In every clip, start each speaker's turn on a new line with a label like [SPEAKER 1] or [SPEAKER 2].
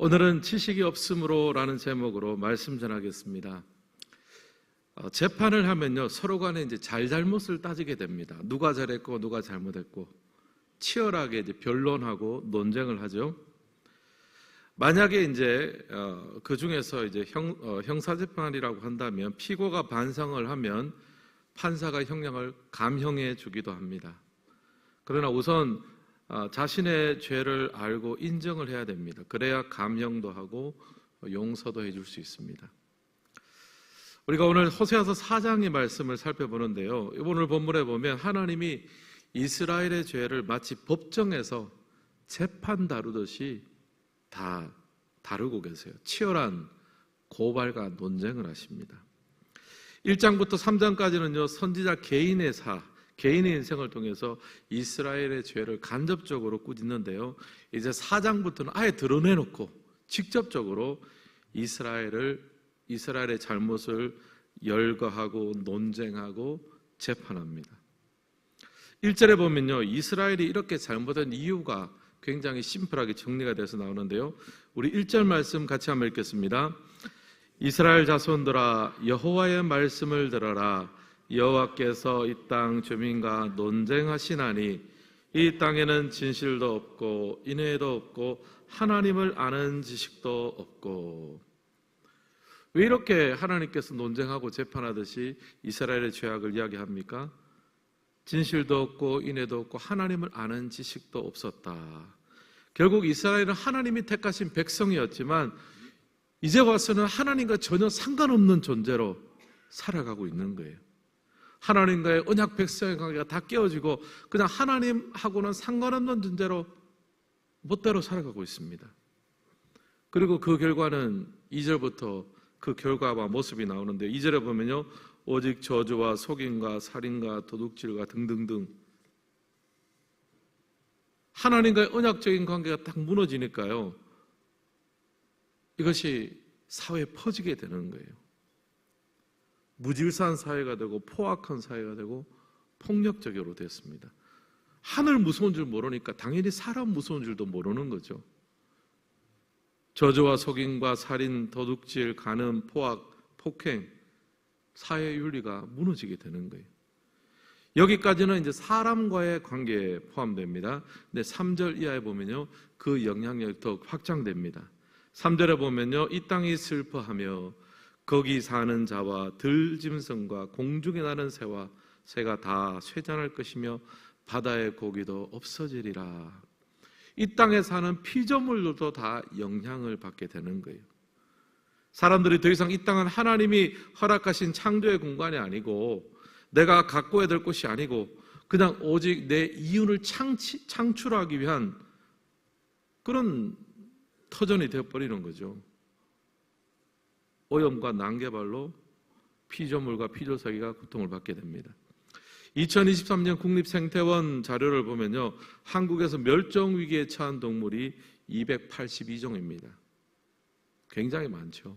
[SPEAKER 1] 오늘은 지식이 없으므로라는 제목으로 말씀 전하겠습니다. 재판을 하면요, 서로 간에 이제 잘잘못을 따지게 됩니다. 누가 잘했고 누가 잘못했고 치열하게 이제 변론하고 논쟁을 하죠. 만약에 이제 그 중에서 이제 형사재판이라고 한다면 피고가 반성을 하면 판사가 형량을 감형해 주기도 합니다. 그러나 우선 자신의 죄를 알고 인정을 해야 됩니다. 그래야 감형도 하고 용서도 해줄 수 있습니다. 우리가 오늘 호세아서 4장의 말씀을 살펴보는데요, 오늘 본문에 보면 하나님이 이스라엘의 죄를 마치 법정에서 재판 다루듯이 다 다루고 계세요. 치열한 고발과 논쟁을 하십니다. 1장부터 3장까지는요, 선지자 개인의 개인의 인생을 통해서 이스라엘의 죄를 간접적으로 꾸짖는데요, 이제 4장부터는 아예 드러내놓고 직접적으로 이스라엘의 잘못을 열거하고 논쟁하고 재판합니다. 1절에 보면요, 이스라엘이 이렇게 잘못한 이유가 굉장히 심플하게 정리가 돼서 나오는데요, 우리 1절 말씀 같이 한번 읽겠습니다. 이스라엘 자손들아, 여호와의 말씀을 들어라. 여호와께서 이 땅 주민과 논쟁하시나니 이 땅에는 진실도 없고 인애도 없고 하나님을 아는 지식도 없고. 왜 이렇게 하나님께서 논쟁하고 재판하듯이 이스라엘의 죄악을 이야기합니까? 진실도 없고 인애도 없고 하나님을 아는 지식도 없었다. 결국 이스라엘은 하나님이 택하신 백성이었지만 이제 와서는 하나님과 전혀 상관없는 존재로 살아가고 있는 거예요. 하나님과의 언약 백성의 관계가 다 깨어지고 그냥 하나님하고는 상관없는 존재로 멋대로 살아가고 있습니다. 그리고 그 결과는 2절부터 그 결과와 모습이 나오는데, 2절에 보면요, 오직 저주와 속임과 살인과 도둑질과 등등등, 하나님과의 언약적인 관계가 딱 무너지니까요, 이것이 사회에 퍼지게 되는 거예요. 무질서한 사회가 되고 포악한 사회가 되고 폭력적으로 됐습니다. 하늘 무서운 줄 모르니까 당연히 사람 무서운 줄도 모르는 거죠. 저주와 속임과 살인, 도둑질, 간음, 포악, 폭행, 사회 윤리가 무너지게 되는 거예요. 여기까지는 이제 사람과의 관계에 포함됩니다. 근데 3절 이하에 보면요, 그 영향력이 더 확장됩니다. 3절에 보면요, 이 땅이 슬퍼하며 거기 사는 자와 들짐승과 공중에 나는 새가 다 쇠잔할 것이며 바다의 고기도 없어지리라. 이 땅에 사는 피조물들도 다 영향을 받게 되는 거예요. 사람들이 더 이상 이 땅은 하나님이 허락하신 창조의 공간이 아니고 내가 가꿔야 될 곳이 아니고 그냥 오직 내 이윤을 창출하기 위한 그런 터전이 되어버리는 거죠. 오염과 난개발로 피조물과 피조사기가 고통을 받게 됩니다. 2023년 국립생태원 자료를 보면요, 한국에서 멸종위기에 처한 동물이 282종입니다. 굉장히 많죠.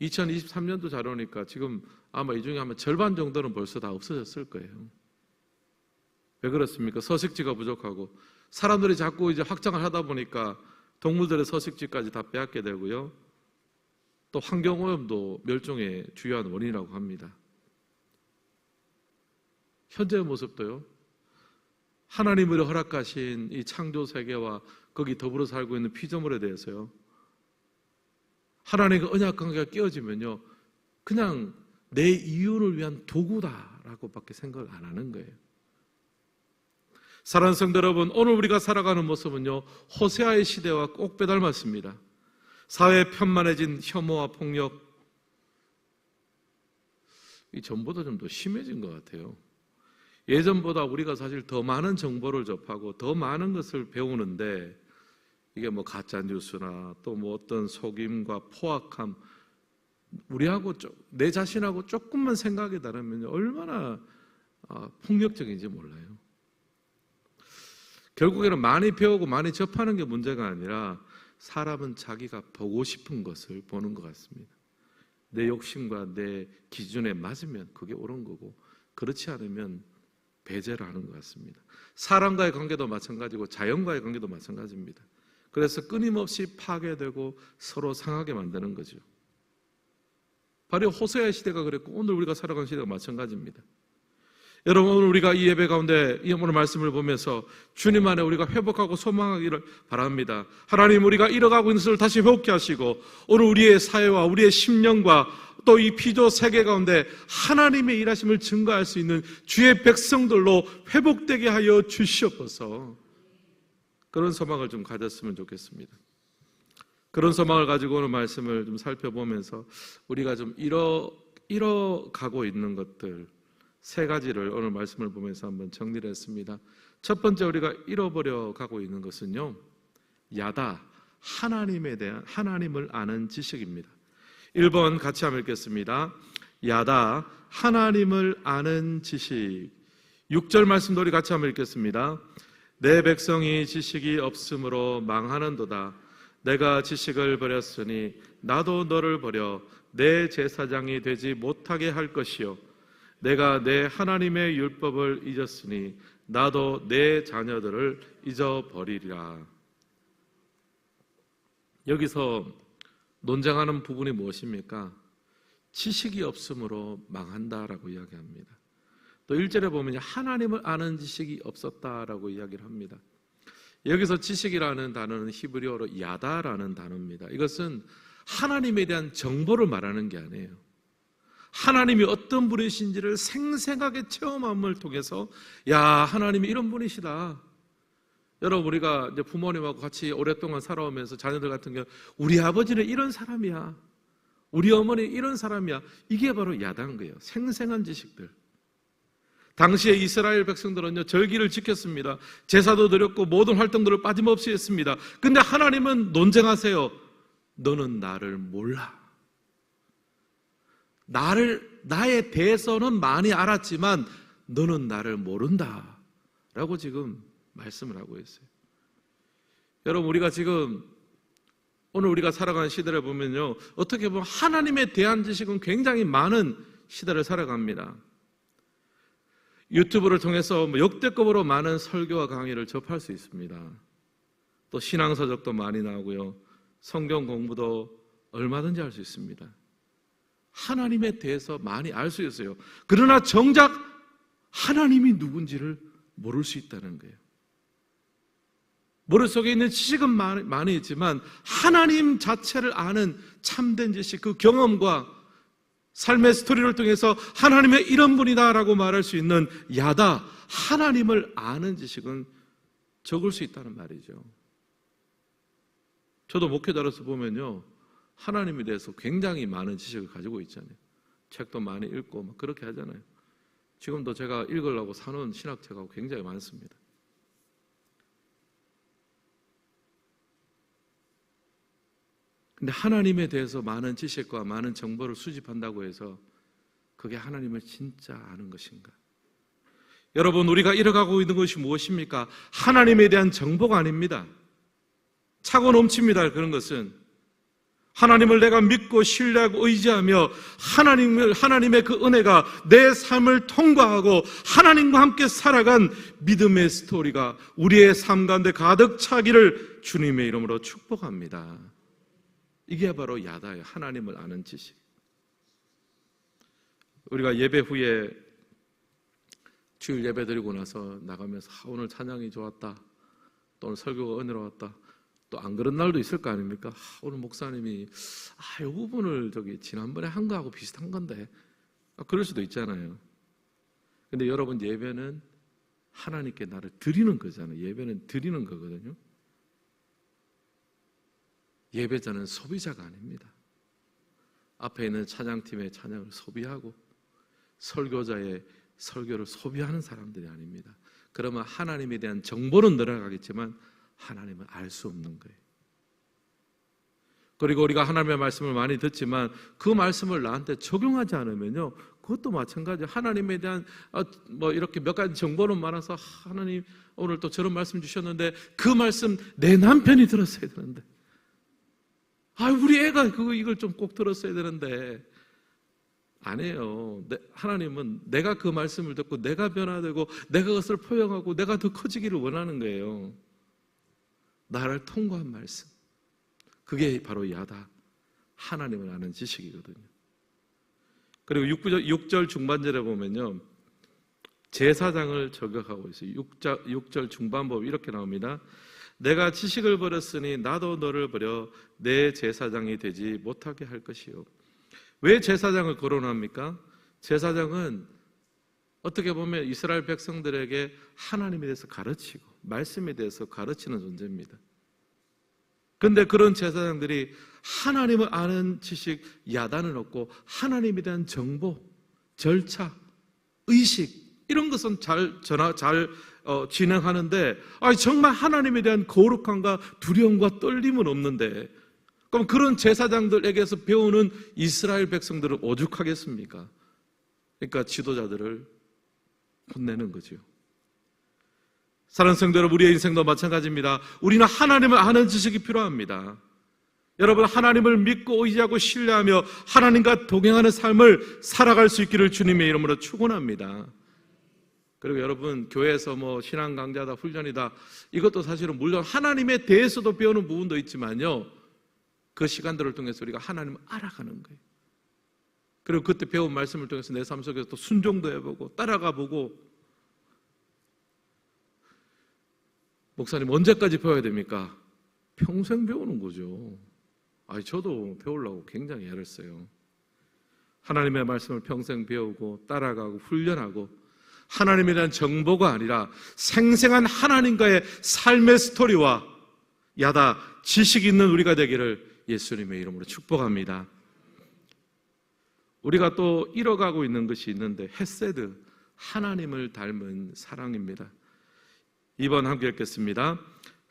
[SPEAKER 1] 2023년도 자료니까 지금 아마 이 중에 아마 절반 정도는 벌써 다 없어졌을 거예요. 왜 그렇습니까? 서식지가 부족하고 사람들이 자꾸 이제 확장을 하다 보니까 동물들의 서식지까지 다 빼앗게 되고요, 또 환경오염도 멸종의 주요한 원인이라고 합니다. 현재의 모습도요, 하나님으로 허락하신 이 창조 세계와 거기 더불어 살고 있는 피조물에 대해서요, 하나님과 언약 관계가 깨어지면요, 그냥 내 이윤을 위한 도구다라고밖에 생각을 안 하는 거예요. 사랑하는 성도 여러분, 오늘 우리가 살아가는 모습은요, 호세아의 시대와 꼭 빼닮았습니다. 사회에 편만해진 혐오와 폭력, 이 전보다 좀 더 심해진 것 같아요. 예전보다 우리가 사실 더 많은 정보를 접하고 더 많은 것을 배우는데, 이게 뭐 가짜 뉴스나 또 뭐 어떤 속임과 포악함, 우리하고 내 자신하고 조금만 생각이 다르면 얼마나 폭력적인지 몰라요. 결국에는 많이 배우고 많이 접하는 게 문제가 아니라 사람은 자기가 보고 싶은 것을 보는 것 같습니다. 내 욕심과 내 기준에 맞으면 그게 옳은 거고, 그렇지 않으면 배제를 하는 것 같습니다. 사람과의 관계도 마찬가지고 자연과의 관계도 마찬가지입니다. 그래서 끊임없이 파괴되고 서로 상하게 만드는 거죠. 바로 호세아 시대가 그랬고 오늘 우리가 살아가는 시대가 마찬가지입니다. 여러분, 오늘 우리가 이 예배 가운데 이 오늘 말씀을 보면서 주님 안에 우리가 회복하고 소망하기를 바랍니다. 하나님, 우리가 잃어가고 있는 것을 다시 회복케 하시고 오늘 우리의 사회와 우리의 심령과 또 이 피조 세계 가운데 하나님의 일하심을 증거할 수 있는 주의 백성들로 회복되게 하여 주시옵소서. 그런 소망을 좀 가졌으면 좋겠습니다. 그런 소망을 가지고 오늘 말씀을 좀 살펴보면서 우리가 좀 잃어가고 있는 것들 세 가지를 오늘 말씀을 보면서 한번 정리를 했습니다. 첫 번째, 우리가 잃어버려 가고 있는 것은요, 야다, 하나님에 대한 하나님을 아는 지식입니다. 1번 같이 한번 읽겠습니다. 야다, 하나님을 아는 지식. 6절 말씀도 우리 같이 한번 읽겠습니다. 내 백성이 지식이 없으므로 망하는도다. 내가 지식을 버렸으니 나도 너를 버려 내 제사장이 되지 못하게 할 것이요, 내가 내 하나님의 율법을 잊었으니 나도 내 자녀들을 잊어버리리라. 여기서 논쟁하는 부분이 무엇입니까? 지식이 없으므로 망한다라고 이야기합니다. 또 1절에 보면 하나님을 아는 지식이 없었다라고 이야기를 합니다. 여기서 지식이라는 단어는 히브리어로 야다라는 단어입니다. 이것은 하나님에 대한 정보를 말하는 게 아니에요. 하나님이 어떤 분이신지를 생생하게 체험함을 통해서 야, 하나님이 이런 분이시다. 여러분, 우리가 이제 부모님하고 같이 오랫동안 살아오면서 자녀들 같은 경우 우리 아버지는 이런 사람이야, 우리 어머니는 이런 사람이야. 이게 바로 야다인 거예요. 생생한 지식들. 당시에 이스라엘 백성들은요, 절기를 지켰습니다. 제사도 드렸고 모든 활동들을 빠짐없이 했습니다. 근데 하나님은 논쟁하세요. 너는 나를 몰라. 나에 대해서는 많이 알았지만 너는 나를 모른다 라고 지금 말씀을 하고 있어요. 여러분, 우리가 지금 오늘 우리가 살아가는 시대를 보면요, 어떻게 보면 하나님에 대한 지식은 굉장히 많은 시대를 살아갑니다. 유튜브를 통해서 역대급으로 많은 설교와 강의를 접할 수 있습니다. 또 신앙서적도 많이 나오고요, 성경 공부도 얼마든지 할 수 있습니다. 하나님에 대해서 많이 알 수 있어요. 그러나 정작 하나님이 누군지를 모를 수 있다는 거예요. 머릿속에 있는 지식은 많이 있지만 하나님 자체를 아는 참된 지식, 그 경험과 삶의 스토리를 통해서 하나님의 이런 분이다라고 말할 수 있는 야다, 하나님을 아는 지식은 적을 수 있다는 말이죠. 저도 목회자로서 보면요, 하나님에 대해서 굉장히 많은 지식을 가지고 있잖아요. 책도 많이 읽고 막 그렇게 하잖아요. 지금도 제가 읽으려고 사놓은 신학책하고 굉장히 많습니다. 근데 하나님에 대해서 많은 지식과 많은 정보를 수집한다고 해서 그게 하나님을 진짜 아는 것인가? 여러분, 우리가 잃어가고 있는 것이 무엇입니까? 하나님에 대한 정보가 아닙니다. 차고 넘칩니다. 그런 것은 하나님을 내가 믿고 신뢰하고 의지하며 하나님의 그 은혜가 내 삶을 통과하고 하나님과 함께 살아간 믿음의 스토리가 우리의 삶 가운데 가득 차기를 주님의 이름으로 축복합니다. 이게 바로 야다예요. 하나님을 아는 지식. 우리가 예배 후에 주일 예배 드리고 나서 나가면서 오늘 찬양이 좋았다, 또 오늘 설교가 은혜로웠다, 또 안 그런 날도 있을 거 아닙니까? 오늘 목사님이 이 부분을 지난번에 한 거하고 비슷한 건데, 그럴 수도 있잖아요. 근데 여러분, 예배는 하나님께 나를 드리는 거잖아요. 예배는 드리는 거거든요. 예배자는 소비자가 아닙니다. 앞에 있는 찬양팀의 찬양을 소비하고 설교자의 설교를 소비하는 사람들이 아닙니다. 그러면 하나님에 대한 정보는 늘어가겠지만 하나님은 알 수 없는 거예요. 그리고 우리가 하나님의 말씀을 많이 듣지만 그 말씀을 나한테 적용하지 않으면요, 그것도 마찬가지예요. 하나님에 대한 이렇게 몇 가지 정보는 많아서 하나님 오늘 또 저런 말씀 주셨는데 그 말씀 내 남편이 들었어야 되는데, 우리 애가 이걸 좀 꼭 들었어야 되는데, 아니에요. 하나님은 내가 그 말씀을 듣고 내가 변화되고 내가 그것을 포용하고 내가 더 커지기를 원하는 거예요. 나를 통과한 말씀, 그게 바로 야다, 하나님을 아는 지식이거든요. 그리고 6절 중반절에 보면요, 제사장을 저격하고 있어요. 6절 중반부 이렇게 나옵니다. 내가 지식을 버렸으니 나도 너를 버려 내 제사장이 되지 못하게 할 것이요. 왜 제사장을 거론합니까? 제사장은 어떻게 보면 이스라엘 백성들에게 하나님에 대해서 가르치고 말씀에 대해서 가르치는 존재입니다. 그런데 그런 제사장들이 하나님을 아는 지식, 야단을 얻고 하나님에 대한 정보, 절차, 의식 이런 것은 잘 진행하는데 정말 하나님에 대한 거룩함과 두려움과 떨림은 없는데, 그럼 그런 제사장들에게서 배우는 이스라엘 백성들은 오죽하겠습니까? 그러니까 지도자들을 혼내는 거죠. 사랑하는 성도 여러분, 우리의 인생도 마찬가지입니다. 우리는 하나님을 아는 지식이 필요합니다. 여러분, 하나님을 믿고 의지하고 신뢰하며 하나님과 동행하는 삶을 살아갈 수 있기를 주님의 이름으로 축원합니다. 그리고 여러분, 교회에서 신앙 강좌다, 훈련이다, 이것도 사실은 물론 하나님에 대해서도 배우는 부분도 있지만요, 그 시간들을 통해서 우리가 하나님을 알아가는 거예요. 그리고 그때 배운 말씀을 통해서 내 삶 속에서 또 순종도 해보고 따라가 보고. 목사님, 언제까지 배워야 됩니까? 평생 배우는 거죠. 저도 배우려고 굉장히 애를 써요. 하나님의 말씀을 평생 배우고 따라가고 훈련하고, 하나님에 대한 정보가 아니라 생생한 하나님과의 삶의 스토리와 야다 지식 있는 우리가 되기를 예수님의 이름으로 축복합니다. 우리가 또 잃어가고 있는 것이 있는데, 헤세드, 하나님을 닮은 사랑입니다. 2번 함께 읽겠습니다.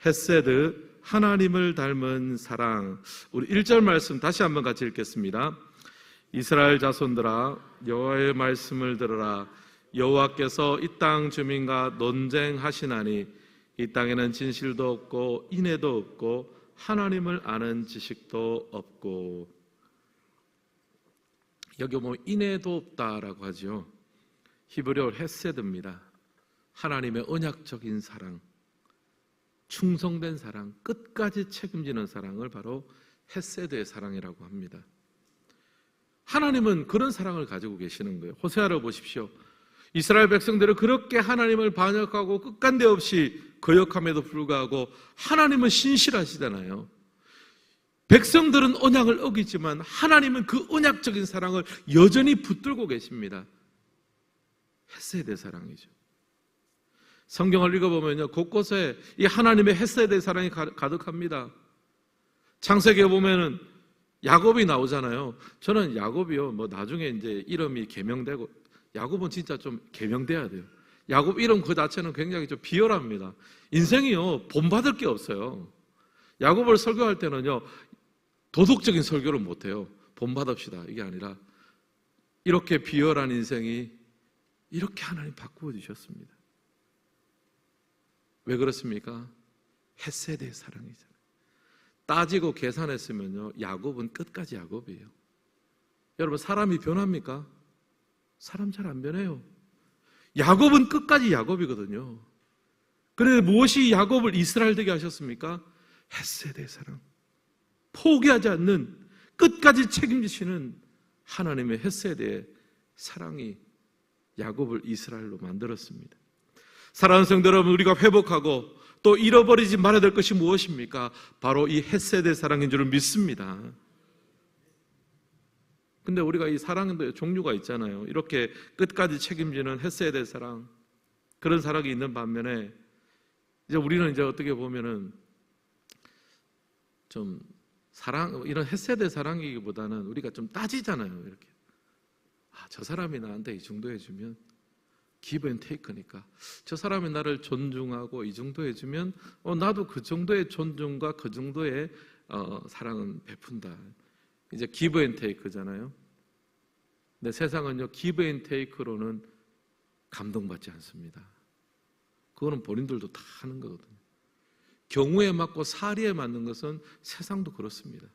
[SPEAKER 1] 헤세드, 하나님을 닮은 사랑. 우리 1절 말씀 다시 한번 같이 읽겠습니다. 이스라엘 자손들아, 여호와의 말씀을 들으라. 여호와께서 이 땅 주민과 논쟁하시나니 이 땅에는 진실도 없고 인애도 없고 하나님을 아는 지식도 없고. 여기 보면 인애도 없다라고 하죠. 히브리어로 헤세드입니다. 하나님의 언약적인 사랑, 충성된 사랑, 끝까지 책임지는 사랑을 바로 헤세드의 사랑이라고 합니다. 하나님은 그런 사랑을 가지고 계시는 거예요. 호세아를 보십시오. 이스라엘 백성들은 그렇게 하나님을 반역하고 끝간데 없이 거역함에도 불구하고 하나님은 신실하시잖아요. 백성들은 언약을 어기지만 하나님은 그 언약적인 사랑을 여전히 붙들고 계십니다. 헤세드의 사랑이죠. 성경을 읽어보면요, 곳곳에 이 하나님의 헤세드의 사랑이 가득합니다. 창세기에 보면은 야곱이 나오잖아요. 저는 야곱이요, 나중에 이제 이름이 개명되고, 야곱은 진짜 좀 개명돼야 돼요. 야곱 이름 그 자체는 굉장히 좀 비열합니다. 인생이요, 본받을 게 없어요. 야곱을 설교할 때는요, 도덕적인 설교를 못해요. 본받읍시다, 이게 아니라 이렇게 비열한 인생이 이렇게 하나님 바꾸어 주셨습니다. 왜 그렇습니까? 헤세드의 사랑이잖아요. 따지고 계산했으면요, 야곱은 끝까지 야곱이에요. 여러분, 사람이 변합니까? 사람 잘 안 변해요. 야곱은 끝까지 야곱이거든요. 그런데 무엇이 야곱을 이스라엘 되게 하셨습니까? 헤세드의 사랑, 포기하지 않는, 끝까지 책임지시는 하나님의 헤세드의 사랑이 야곱을 이스라엘로 만들었습니다. 사랑하는 성도 여러분, 우리가 회복하고 또 잃어버리지 말아야 될 것이 무엇입니까? 바로 이 헤세드의 사랑인 줄을 믿습니다. 근데 우리가 이 사랑도 종류가 있잖아요. 이렇게 끝까지 책임지는 헤세드의 사랑, 그런 사랑이 있는 반면에 이제 우리는 이제 어떻게 보면은 좀 사랑, 이런 헤세드의 사랑이기보다는 우리가 좀 따지잖아요. 이렇게 저 사람이 나한테 이 정도 해주면 give and take니까, 저 사람이 나를 존중하고 이 정도 해주면 나도 그 정도의 존중과 그 정도의 사랑은 베푼다. 이제 give and take잖아요. 근데 세상은요, give and take로는 감동받지 않습니다. 그거는 본인들도 다 하는 거거든요. 경우에 맞고 사리에 맞는 것은 세상도 그렇습니다.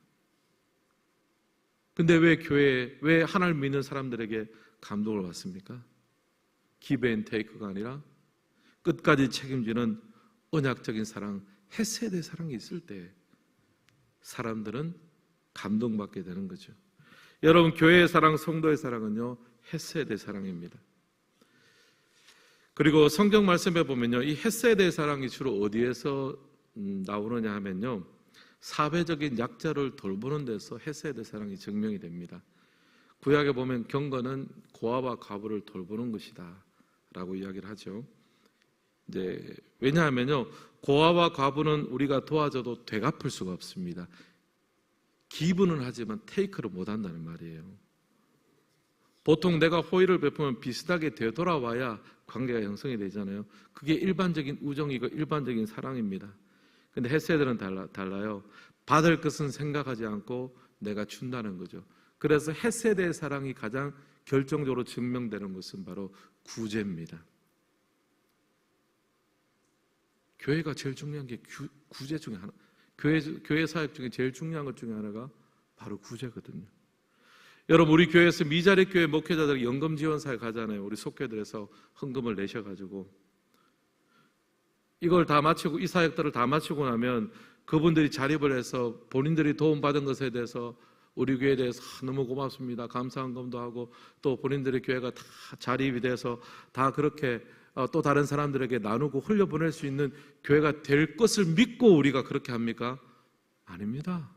[SPEAKER 1] 근데 왜 교회에, 왜 하나님을 믿는 사람들에게 감동을 받습니까? give and take가 아니라 끝까지 책임지는 언약적인 사랑, 헤세드의 사랑이 있을 때 사람들은 감동받게 되는 거죠. 여러분, 교회의 사랑, 성도의 사랑은요, 헤세드의 사랑입니다. 그리고 성경 말씀에 보면요, 이 헤세드의 사랑이 주로 어디에서 나오느냐 하면요, 사회적인 약자를 돌보는 데서 헤세드의 사랑이 증명이 됩니다. 구약에 보면 경건은 고아와 과부를 돌보는 것이다 라고 이야기를 하죠. 이제 왜냐하면요, 고아와 과부는 우리가 도와줘도 되갚을 수가 없습니다. 기부는 하지만 테이크를 못 한다는 말이에요. 보통 내가 호의를 베푸면 비슷하게 되돌아와야 관계가 형성이 되잖아요. 그게 일반적인 우정이고 일반적인 사랑입니다. 근데 헤세드는 달라요. 받을 것은 생각하지 않고 내가 준다는 거죠. 그래서 헤세드의 사랑이 가장 결정적으로 증명되는 것은 바로 구제입니다. 교회가 제일 중요한 게 구제 중에 하나. 교회 사역 중에 제일 중요한 것 중에 하나가 바로 구제거든요. 여러분, 우리 교회에서 미자립 교회 목회자들 연금 지원 사역 하잖아요. 우리 속교들에서 헌금을 내셔가지고 이걸 다 마치고, 이 사역들을 다 마치고 나면 그분들이 자립을 해서 본인들이 도움받은 것에 대해서 우리 교회에 대해서 너무 고맙습니다, 감사한 검도 하고, 또 본인들의 교회가 다 자립이 돼서 다 그렇게 또 다른 사람들에게 나누고 흘려보낼 수 있는 교회가 될 것을 믿고 우리가 그렇게 합니까? 아닙니다.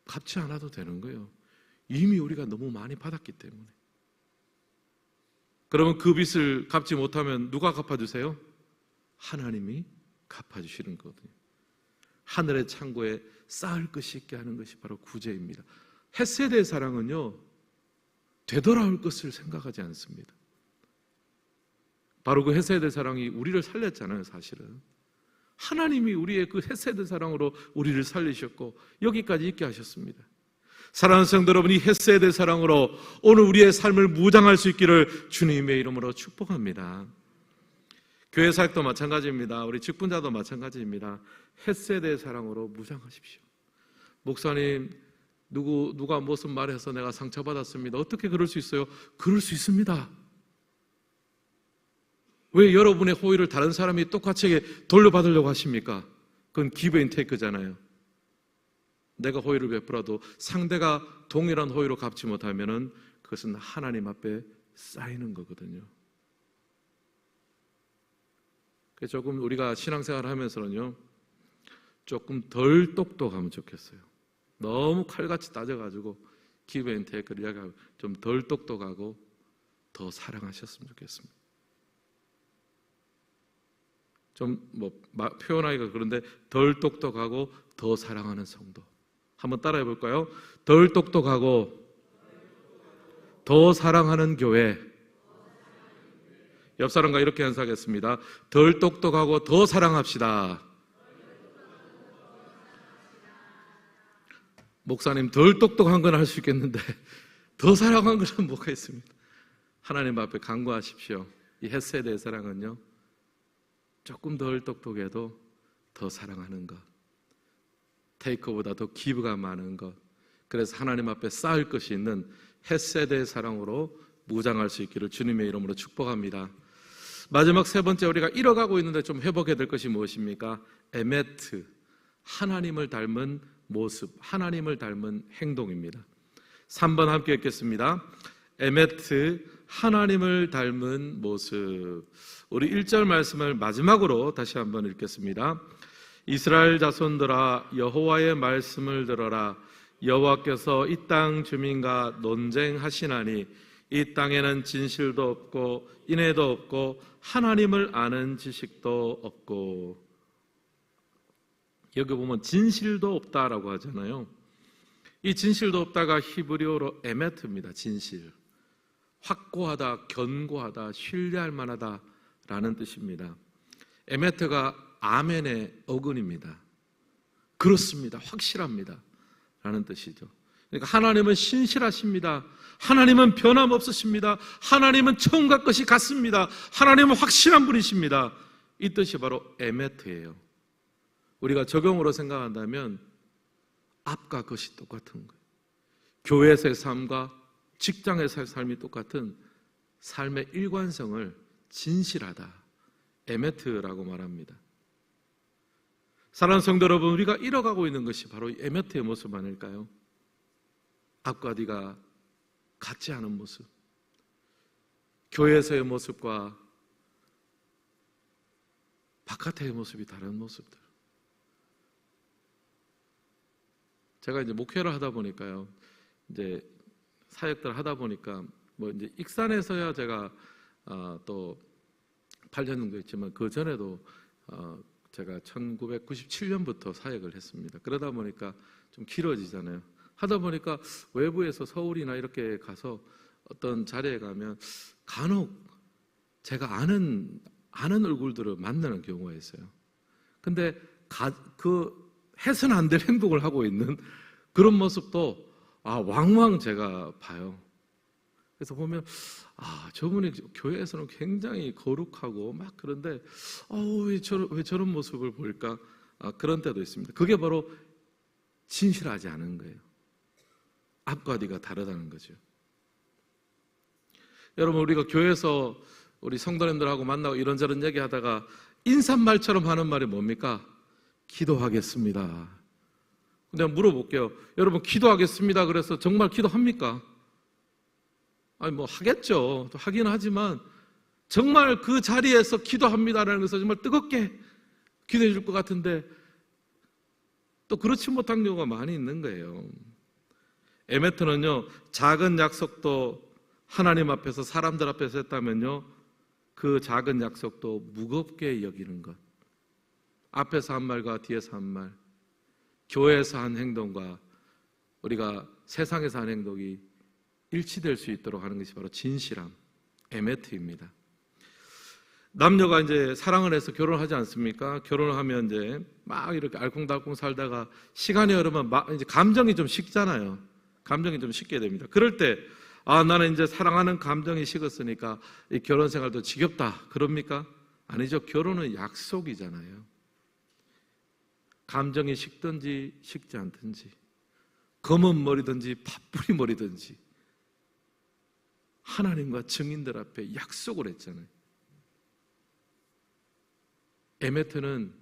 [SPEAKER 1] 갚지 않아도 되는 거예요. 이미 우리가 너무 많이 받았기 때문에. 그러면 그 빚을 갚지 못하면 누가 갚아주세요? 하나님이 갚아주시는 거거든요. 하늘의 창고에 쌓을 것이 있게 하는 것이 바로 구제입니다. 헤세드의 사랑은요, 되돌아올 것을 생각하지 않습니다. 바로 그 헤세드의 사랑이 우리를 살렸잖아요. 사실은 하나님이 우리의 그 헤세드 사랑으로 우리를 살리셨고 여기까지 있게 하셨습니다. 사랑하는 성도 여러분, 이 헤세드 사랑으로 오늘 우리의 삶을 무장할 수 있기를 주님의 이름으로 축복합니다. 교회 사역도 마찬가지입니다. 우리 직분자도 마찬가지입니다. 헤세드의 사랑으로 무장하십시오. 목사님, 누가 무슨 말해서 내가 상처받았습니다. 어떻게 그럴 수 있어요? 그럴 수 있습니다. 왜 여러분의 호의를 다른 사람이 똑같이 돌려받으려고 하십니까? 그건 give and take잖아요. 내가 호의를 베풀어도 상대가 동일한 호의로 갚지 못하면 그것은 하나님 앞에 쌓이는 거거든요. 그래서 조금 우리가 신앙생활을 하면서는요, 조금 덜 똑똑하면 좋겠어요. 너무 칼같이 따져가지고 give and take를 이야기하고 좀 덜 똑똑하고 더 사랑하셨으면 좋겠습니다. 좀 표현하기가 그런데 덜 똑똑하고 더 사랑하는 성도. 한번 따라해 볼까요? 덜 똑똑하고 더 사랑하는 교회. 옆 사람과 이렇게 연사하겠습니다. 덜 똑똑하고 더 사랑합시다. 목사님, 덜 똑똑한 건 할 수 있겠는데 더 사랑한 것은 뭐가 있습니까? 하나님 앞에 간구하십시오. 이 헤세드의 사랑은요, 조금 덜 똑똑해도 더 사랑하는 것, 테이크보다 더 기브가 많은 것, 그래서 하나님 앞에 쌓을 것이 있는 헤세드의 사랑으로 무장할 수 있기를 주님의 이름으로 축복합니다. 마지막 세 번째, 우리가 잃어가고 있는데 좀 회복해야 될 것이 무엇입니까? 에메트, 하나님을 닮은 모습, 하나님을 닮은 행동입니다. 3번 함께 읽겠습니다. 에메트, 하나님을 닮은 모습. 우리 1절 말씀을 마지막으로 다시 한번 읽겠습니다. 이스라엘 자손들아, 여호와의 말씀을 들어라. 여호와께서 이 땅 주민과 논쟁하시나니 이 땅에는 진실도 없고 인애도 없고 하나님을 아는 지식도 없고. 여기 보면 진실도 없다라고 하잖아요. 이 진실도 없다가 히브리어로 에메트입니다. 진실, 확고하다, 견고하다, 신뢰할 만하다 라는 뜻입니다. 에메트가 아멘의 어근입니다. 그렇습니다, 확실합니다 라는 뜻이죠. 그러니까 하나님은 신실하십니다. 하나님은 변함없으십니다. 하나님은 처음과 것이 같습니다. 하나님은 확실한 분이십니다. 이 뜻이 바로 에메트예요. 우리가 적용으로 생각한다면 앞과 것이 똑같은 거예요. 교회에서의 삶과 직장에서의 삶이 똑같은 삶의 일관성을 진실하다, 에메트라고 말합니다. 사랑하는 성도 여러분, 우리가 잃어가고 있는 것이 바로 에메트의 모습 아닐까요? 앞과 뒤가 같지 않은 모습, 교회에서의 모습과 바깥의 모습이 다른 모습들. 제가 이제 목회를 하다 보니까요, 이제 사역들 하다 보니까 뭐 이제 익산에서야 제가 또 8년 정도 있지만 그 전에도 제가 1997년부터 사역을 했습니다. 그러다 보니까 좀 길어지잖아요. 하다 보니까 외부에서 서울이나 이렇게 가서 어떤 자리에 가면 간혹 제가 아는 얼굴들을 만나는 경우가 있어요. 근데 그 해서는 안 될 행동을 하고 있는 그런 모습도 왕왕 제가 봐요. 그래서 보면 저분이 교회에서는 굉장히 거룩하고 막 그런데 왜 저런 모습을 보일까? 그런 때도 있습니다. 그게 바로 진실하지 않은 거예요. 앞과 뒤가 다르다는 거죠. 여러분, 우리가 교회에서 우리 성도님들하고 만나고 이런저런 얘기하다가 인사말처럼 하는 말이 뭡니까? 기도하겠습니다. 내가 물어볼게요. 여러분, 기도하겠습니다 그래서 정말 기도합니까? 아니 뭐 하겠죠. 또 하긴 하지만 정말 그 자리에서 기도합니다라는 것을 정말 뜨겁게 기도해 줄 것 같은데 또 그렇지 못한 경우가 많이 있는 거예요. 에메트는요, 작은 약속도 하나님 앞에서 사람들 앞에서 했다면요, 그 작은 약속도 무겁게 여기는 것. 앞에서 한 말과 뒤에서 한 말, 교회에서 한 행동과 우리가 세상에서 한 행동이 일치될 수 있도록 하는 것이 바로 진실함, 에메트입니다. 남녀가 이제 사랑을 해서 결혼하지 않습니까? 결혼을 하면 이제 막 이렇게 알콩달콩 살다가 시간이 흐르면 이제 감정이 좀 식잖아요. 감정이 좀 식게 됩니다. 그럴 때 나는 이제 사랑하는 감정이 식었으니까 이 결혼 생활도 지겹다. 그럽니까? 아니죠. 결혼은 약속이잖아요. 감정이 식든지 식지 않든지, 검은 머리든지 팥뿌리 머리든지 하나님과 증인들 앞에 약속을 했잖아요. 에메트는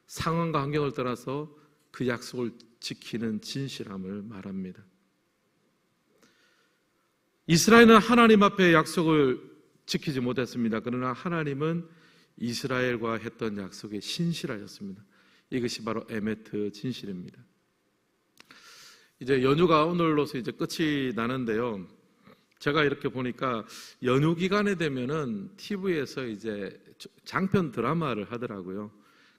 [SPEAKER 1] 상황과 환경을 떠나서 그 약속을 지키는 진실함을 말합니다. 이스라엘은 하나님 앞에 약속을 지키지 못했습니다. 그러나 하나님은 이스라엘과 했던 약속에 신실하셨습니다. 이것이 바로 에메트 진실입니다. 이제 연휴가 오늘로서 이제 끝이 나는데요. 제가 이렇게 보니까 연휴 기간에 되면은 TV에서 이제 장편 드라마를 하더라고요.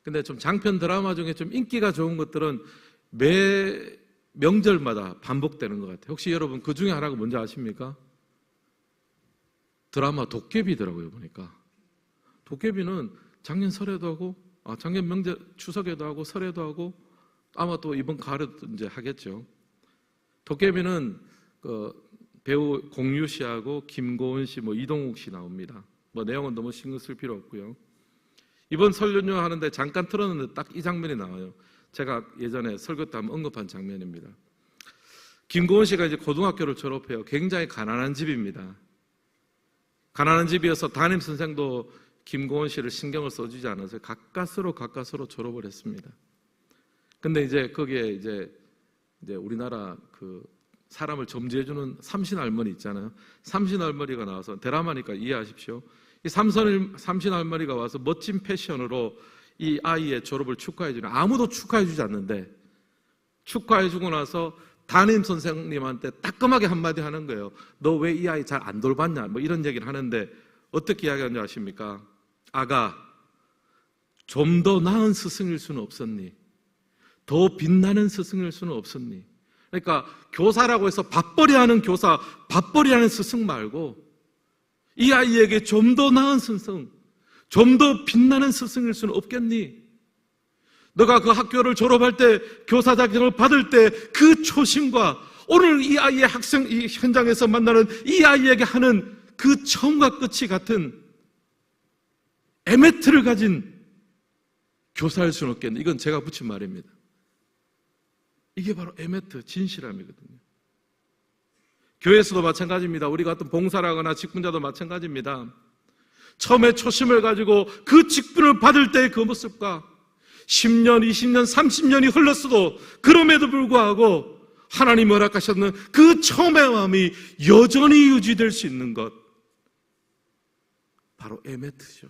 [SPEAKER 1] 근데 좀 장편 드라마 중에 좀 인기가 좋은 것들은 매 명절마다 반복되는 것 같아요. 혹시 여러분 그 중에 하나가 뭔지 아십니까? 드라마 도깨비더라고요, 보니까. 도깨비는 작년 설에도 하고, 작년 명절 추석에도 하고, 설에도 하고, 아마 또 이번 가을에도 이제 하겠죠. 도깨비는 배우 공유 씨하고 김고은 씨, 이동욱 씨 나옵니다. 내용은 너무 신경 쓸 필요 없고요. 이번 설 연휴 하는데 잠깐 틀었는데 딱 이 장면이 나와요. 제가 예전에 설교 때 한번 언급한 장면입니다. 김고은 씨가 이제 고등학교를 졸업해요. 굉장히 가난한 집입니다. 가난한 집이어서 담임 선생도 김고은 씨를 신경을 써주지 않아서 가까스로 졸업을 했습니다. 근데 이제 거기에 이제 우리나라 사람을 점지해주는 삼신 할머니 있잖아요. 삼신 할머니가 나와서 드라마니까 이해하십시오. 이 삼신 할머니가 와서 멋진 패션으로 이 아이의 졸업을 축하해주는, 아무도 축하해주지 않는데 축하해주고 나서 담임 선생님한테 따끔하게 한마디 하는 거예요. 너 왜 이 아이 잘 안 돌봤냐? 이런 얘기를 하는데 어떻게 이야기하는지 아십니까? 아가, 좀 더 나은 스승일 수는 없었니? 더 빛나는 스승일 수는 없었니? 그러니까 교사라고 해서 밥벌이하는 교사, 밥벌이하는 스승 말고 이 아이에게 좀 더 나은 스승, 좀 더 빛나는 스승일 수는 없겠니? 너가 그 학교를 졸업할 때, 교사 자격을 받을 때 그 초심과 오늘 이 아이의 이 현장에서 만나는 이 아이에게 하는 그 처음과 끝이 같은 에메트를 가진 교사일 수는 없겠니? 이건 제가 붙인 말입니다. 이게 바로 에메트, 진실함이거든요. 교회에서도 마찬가지입니다. 우리가 어떤 봉사를 하거나 직분자도 마찬가지입니다. 처음에 초심을 가지고 그 직분을 받을 때의 그 모습과 10년, 20년, 30년이 흘렀어도 그럼에도 불구하고 하나님이 허락하셨는 그 처음의 마음이 여전히 유지될 수 있는 것, 바로 에메트죠.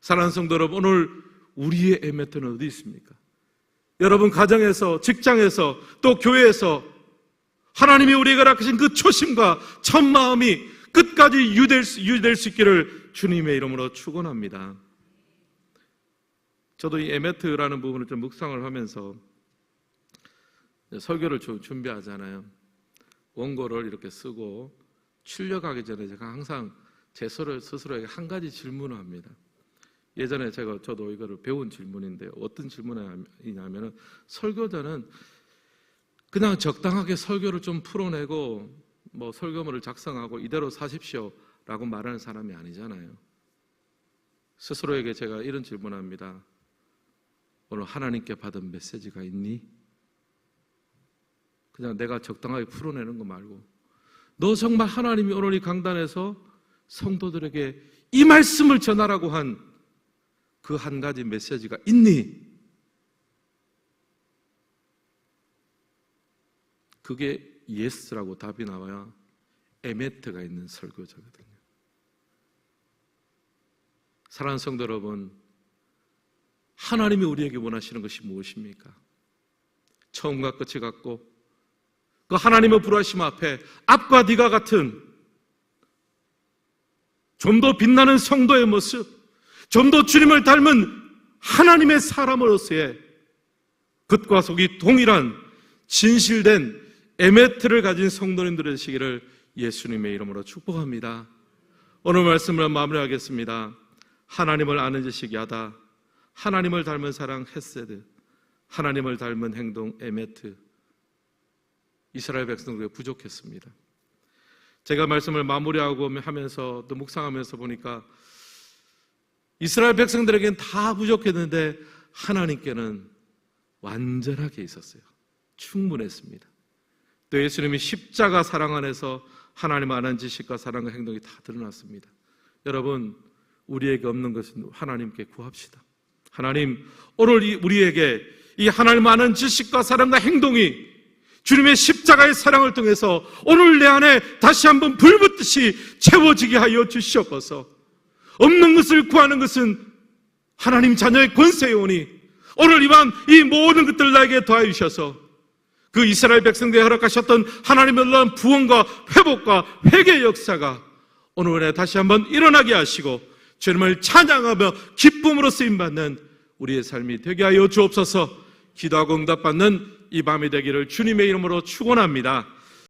[SPEAKER 1] 사랑하는 성도 여러분, 오늘 우리의 에메트는 어디 있습니까? 여러분 가정에서, 직장에서, 또 교회에서 하나님이 우리에게 허락하신 그 초심과 첫 마음이 끝까지 유지될 수 있기를 주님의 이름으로 축원합니다. 저도 이 에메트라는 부분을 좀 묵상을 하면서 설교를 준비하잖아요. 원고를 이렇게 쓰고 출력하기 전에 제가 항상 제 스스로에게 한 가지 질문을 합니다. 예전에 저도 이거를 배운 질문인데 어떤 질문이냐면은, 설교자는 그냥 적당하게 설교를 좀 풀어내고 뭐 설교문을 작성하고 이대로 사십시오 라고 말하는 사람이 아니잖아요. 스스로에게 제가 이런 질문합니다. 오늘 하나님께 받은 메시지가 있니? 그냥 내가 적당하게 풀어내는 거 말고, 너 정말 하나님이 오늘 이 강단에서 성도들에게 이 말씀을 전하라고 한 그 한 가지 메시지가 있니? 그게 예스라고 답이 나와야 에메트가 있는 설교자거든요. 사랑하는 성도 여러분, 하나님이 우리에게 원하시는 것이 무엇입니까? 처음과 끝이 같고 그 하나님의 불하심 앞에 앞과 뒤가 같은 좀 더 빛나는 성도의 모습, 좀 더 주님을 닮은 하나님의 사람으로서의 겉과 속이 동일한 진실된 에메트를 가진 성도님들 되시기를 예수님의 이름으로 축복합니다. 오늘 말씀을 마무리하겠습니다. 하나님을 아는 지식이 하다, 하나님을 닮은 사랑 헤세드, 하나님을 닮은 행동 에메트. 이스라엘 백성들에게 부족했습니다. 제가 말씀을 마무리하고 하면서 또 묵상하면서 보니까 이스라엘 백성들에게는 다 부족했는데 하나님께는 완전하게 있었어요. 충분했습니다. 또 예수님이 십자가 사랑 안에서 하나님 아는 지식과 사랑과 행동이 다 드러났습니다. 여러분, 우리에게 없는 것은 하나님께 구합시다. 하나님, 오늘 우리에게 이 하나님 아는 지식과 사랑과 행동이 주님의 십자가의 사랑을 통해서 오늘 내 안에 다시 한번 불붙듯이 채워지게 하여 주시옵소서. 없는 것을 구하는 것은 하나님 자녀의 권세에 오니 오늘 이밤 이 모든 것들 나에게 더하여 주셔서 그 이스라엘 백성들에게 허락하셨던 하나님의 놀라운 부흥과 회복과 회개의 역사가 오늘 다시 한번 일어나게 하시고 주님을 찬양하며 기쁨으로 쓰임받는 우리의 삶이 되게 하여 주옵소서. 기도하고 응답받는 이 밤이 되기를 주님의 이름으로 축원합니다.